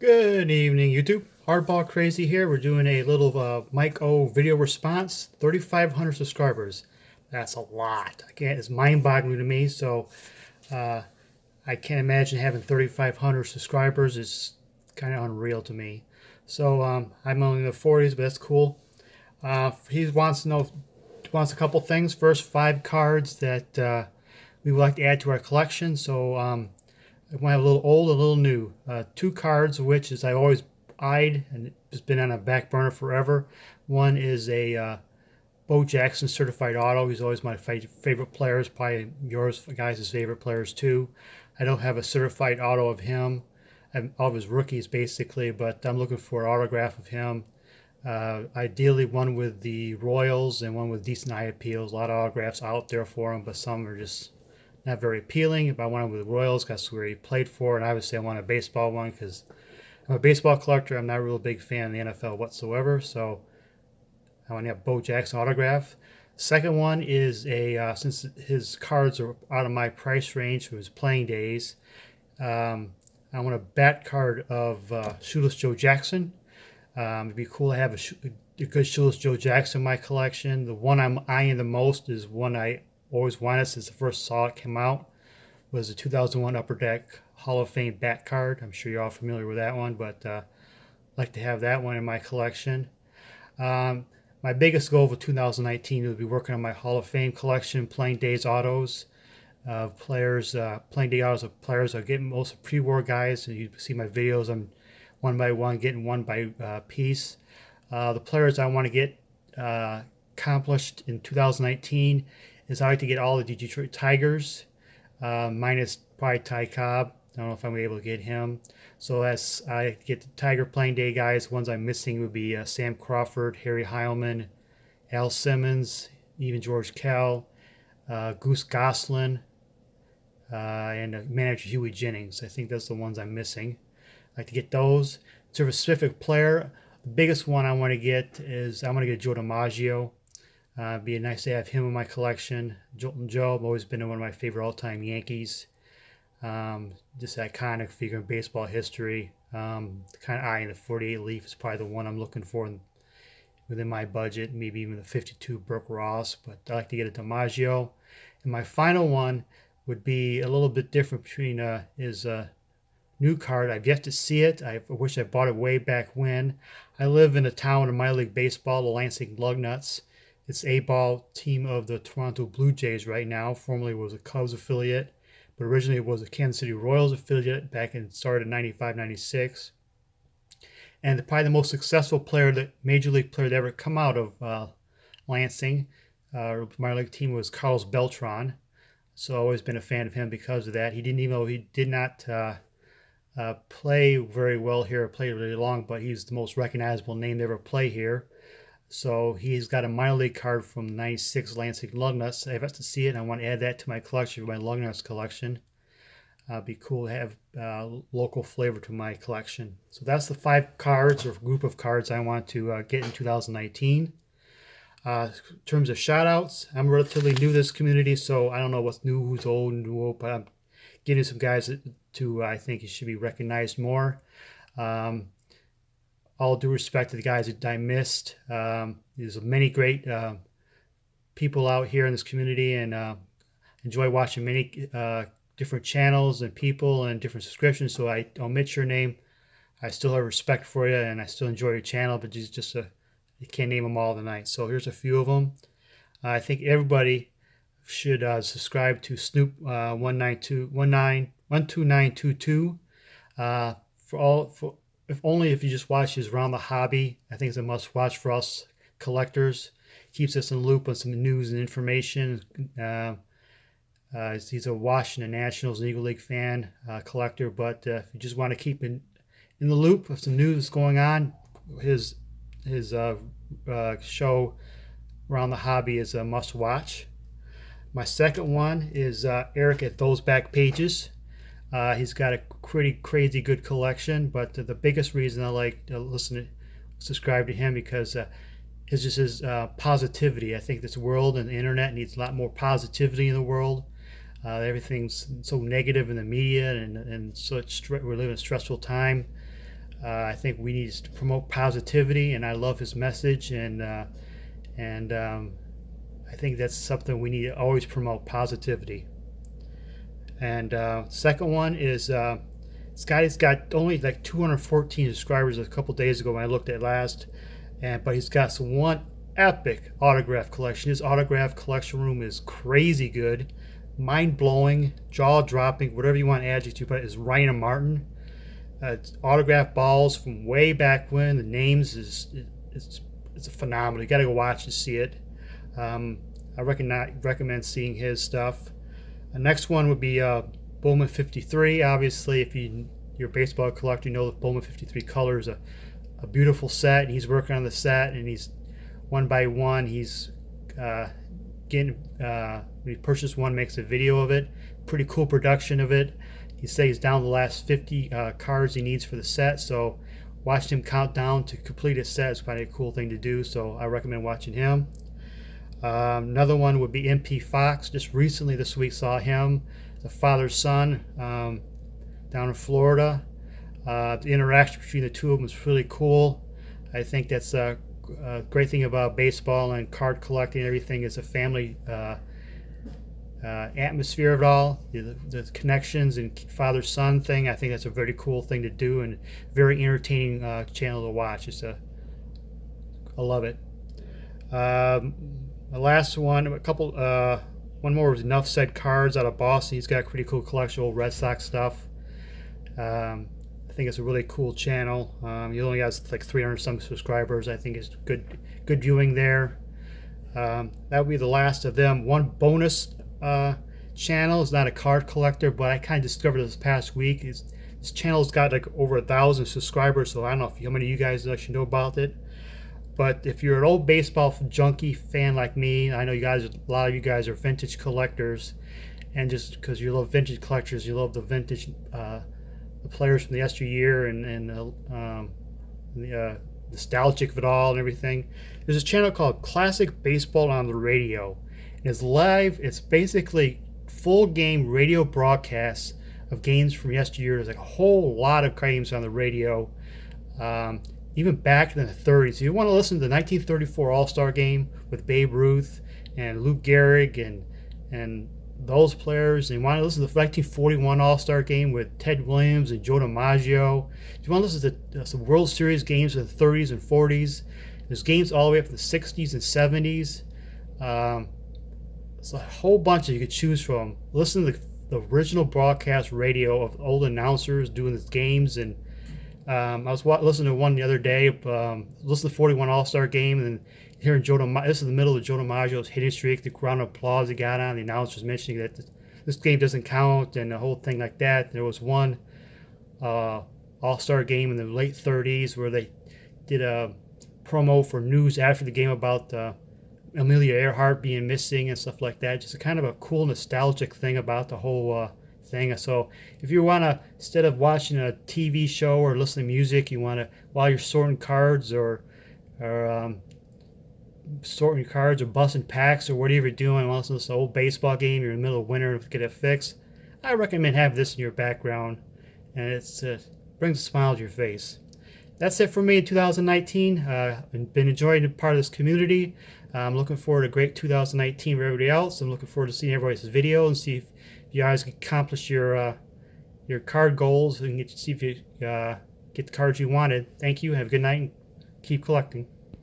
Good evening, YouTube. Hardball Crazy here. We're doing a little MikeO video response. 3,500 subscribers. That's a lot. I can't. It's mind-boggling to me. So uh, I can't imagine having 3,500 subscribers. It's kind of unreal to me. So I'm only in the 40s, but that's cool. He wants a couple things. First, 5 cards that we would like to add to our collection. So I want to have a little old, a little new. 2 cards, which is I always eyed and it's been on a back burner forever. One is a Bo Jackson certified auto. He's always my favorite players, probably yours guys' favorite players too. I don't have a certified auto of him, all of his rookies basically, but I'm looking for an autograph of him. Ideally, one with the Royals and one with decent eye appeals. A lot of autographs out there for him, but some are just not very appealing. If I want one with the Royals, that's where he played for, and obviously I want a baseball one because I'm a baseball collector. I'm not a real big fan of the NFL whatsoever, so I want to have Bo Jackson autograph. Second one is since his cards are out of my price range for his playing days, I want a bat card of Shoeless Joe Jackson. It'd be cool to have a good Shoeless Joe Jackson in my collection. The one I'm eyeing the most is one I always wanted since the first saw it came out. Was the 2001 Upper Deck Hall of Fame bat card. I'm sure you're all familiar with that one, but I'd like to have that one in my collection. My biggest goal for 2019 will be working on my Hall of Fame collection, playing days autos of players, playing day autos of players. I get most of pre-war guys, and you see my videos. I'm one by one, getting one by piece. The players I want to get accomplished in 2019 is I like to get all the Detroit Tigers, minus probably Ty Cobb. I don't know if I'm able to get him. So as I get the Tiger playing day guys, ones I'm missing would be Sam Crawford, Harry Heilman, Al Simmons, even George Kell, Goose Goslin, and manager Huey Jennings. I think that's the ones I'm missing. I'd like to get those. To a specific player, the biggest one I want to get is I want to get Joe DiMaggio. Be nice to have him in my collection. Jolton Joe, I've always been one of my favorite all-time Yankees. Just iconic figure in baseball history. Kind of eyeing the 48 Leaf is probably the one I'm looking for within my budget. Maybe even the 52 Brooke Ross, but I like to get a DiMaggio. And my final one would be a little bit different between his new card. I've yet to see it. I wish I bought it way back when. I live in a town in minor league baseball, the Lansing Lugnuts. It's A-ball team of the Toronto Blue Jays right now. Formerly was a Cubs affiliate, but originally it was a Kansas City Royals affiliate back in started in 95, 96. And probably the most successful major league player to ever come out of Lansing, minor league team was Carlos Beltran. So I've always been a fan of him because of that. He did not play very well here, played really long, but he's the most recognizable name to ever play here. So he's got a minor league card from 96 Lansing Lugnuts. I've yet to see it, and I want to add that to my collection, my Lugnuts collection. It'd be cool to have local flavor to my collection. So that's the 5 cards or group of cards I want to get in 2019. In terms of shout-outs, I'm relatively new to this community, so I don't know what's new, who's old, and who old, but I'm getting some guys to I think should be recognized more. All due respect to the guys that I missed. There's many great people out here in this community, and enjoy watching many different channels and people and different subscriptions. So I omit your name. I still have respect for you, and I still enjoy your channel, but you can't name them all tonight. So here's a few of them. I think everybody should subscribe to Snoop 12922. If only if you just watch his Round the Hobby. I think it's a must watch for us collectors. Keeps us in the loop on some news and information. He's a Washington Nationals and Eagle League fan, collector, but if you just want to keep in the loop of some news that's going on, his show Around the Hobby is a must watch. My second one is Eric at Those Back Pages. He's got a pretty crazy good collection, but the biggest reason I like to subscribe to him because his positivity. I think this world and the internet needs a lot more positivity in the world. Everything's so negative in the media and such. We live in a stressful time. I think we need to promote positivity, and I love his message, and I think that's something we need to always promote, positivity. And second one is this guy's got only like 214 subscribers a couple days ago when I looked at last, but he's got some one epic autograph collection. His autograph collection room is crazy good, mind-blowing, jaw-dropping, whatever you want to adjective, but it's Ryan Martin. It's autograph balls from way back when. The names it's phenomenal. You got to go watch to see it. I recommend seeing his stuff. The next one would be Bowman 53. Obviously, if you're a baseball collector, you know the Bowman 53 color is a beautiful set. He's working on the set, and he's one by one. He's getting when he purchased one, makes a video of it. Pretty cool production of it. He says he's down the last 50 cards he needs for the set. So watching him count down to complete his set is quite a cool thing to do. So I recommend watching him. Another one would be MP Fox. Just recently this week saw him, the father-son, down in Florida. The interaction between the two of them was really cool. I think that's a great thing about baseball and card collecting and everything is a family atmosphere of it all. The connections and father-son thing, I think that's a very cool thing to do and very entertaining channel to watch. I love it. The last one, one more was Enough Said Cards out of Boston. He's got a pretty cool collection of old Red Sox stuff. I think it's a really cool channel. He only has like 300 some subscribers. I think it's good viewing there. That would be the last of them. One bonus channel is not a card collector, but I kind of discovered this past week. This channel's got like over 1,000 subscribers, so I don't know how many of you guys actually know about it. But if you're an old baseball junkie fan like me, I know a lot of you guys are vintage collectors, and just because you love vintage collectors, you love the vintage the players from the yesteryear and the nostalgic of it all and everything. There's a channel called Classic Baseball on the Radio, and it's live. It's basically full game radio broadcasts of games from yesteryear. There's like a whole lot of games on the radio. Even back in the 30s. If you want to listen to the 1934 All-Star Game with Babe Ruth and Lou Gehrig and those players, and you want to listen to the 1941 All-Star Game with Ted Williams and Joe DiMaggio, if you want to listen to some World Series games in the 30s and 40s, there's games all the way up to the 60s and 70s. It's a whole bunch that you could choose from. Listen to the original broadcast radio of old announcers doing these games, and I was listening to one the other day. Listen to the 41 All-Star Game, and hearing Joe DiMaggio. This is the middle of Joe DiMaggio's hitting streak. The round of applause he got on. The announcers mentioning that this game doesn't count, and the whole thing like that. There was one All-Star game in the late 30s where they did a promo for news after the game about Amelia Earhart being missing and stuff like that. Just a kind of a cool nostalgic thing about the whole thing. So if you want to, instead of watching a TV show or listening to music, you want to, while you're sorting cards or busting packs or whatever you're doing, while listening to an old baseball game, you're in the middle of winter to get it fixed, I recommend having this in your background, and it brings a smile to your face. That's it for me in 2019. I've been enjoying part of this community. I'm looking forward to a great 2019 for everybody else. I'm looking forward to seeing everybody's video and see if you guys can accomplish your card goals and see if you get the cards you wanted. Thank you. Have a good night and keep collecting.